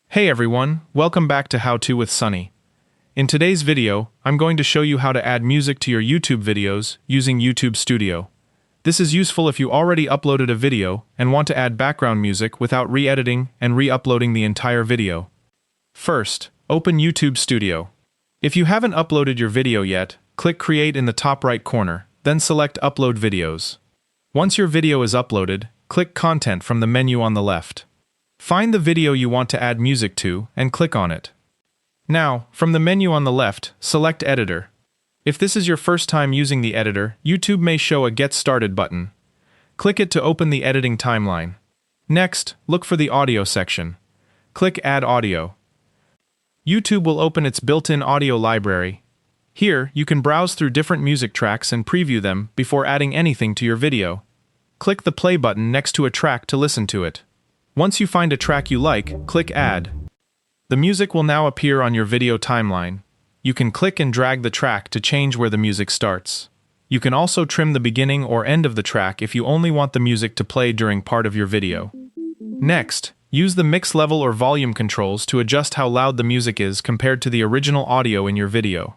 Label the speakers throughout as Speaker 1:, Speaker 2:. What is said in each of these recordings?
Speaker 1: Hey everyone, welcome back to How To with Sunny. In today's video, I'm going to show you how to add music to your YouTube videos using YouTube Studio. This is useful if you already uploaded a video and want to add background music without re-editing and re-uploading the entire video. First, open YouTube Studio. If you haven't uploaded your video yet, click Create in the top right corner, then select Upload Videos. Once your video is uploaded, click Content from the menu on the left. Find the video you want to add music to and click on it. Now, from the menu on the left, select Editor. If this is your first time using the editor, YouTube may show a Get Started button. Click it to open the editing timeline. Next, look for the Audio section. Click Add Audio. YouTube will open its built-in audio library. Here, you can browse through different music tracks and preview them before adding anything to your video. Click the play button next to a track to listen to it. Once you find a track you like, click Add. The music will now appear on your video timeline. You can click and drag the track to change where the music starts. You can also trim the beginning or end of the track if you only want the music to play during part of your video. Next, use the mix level or volume controls to adjust how loud the music is compared to the original audio in your video.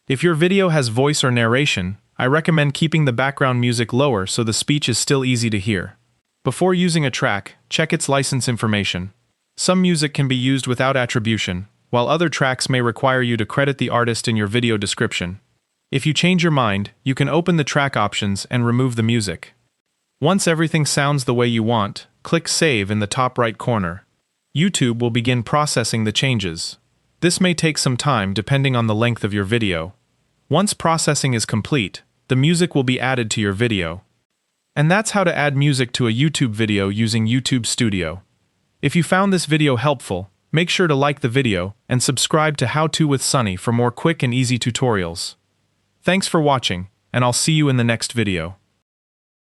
Speaker 1: If your video has voice or narration, I recommend keeping the background music lower so the speech is still easy to hear. Before using a track, check its license information. Some music can be used without attribution, while other tracks may require you to credit the artist in your video description. If you change your mind, you can open the track options and remove the music. Once everything sounds the way you want, click Save in the top right corner. YouTube will begin processing the changes. This may take some time depending on the length of your video. Once processing is complete, the music will be added to your video. And that's how to add music to a YouTube video using YouTube Studio. If you found this video helpful, make sure to like the video and subscribe to How To with Sunny for more quick and easy tutorials. Thanks for watching, and I'll see you in the next video.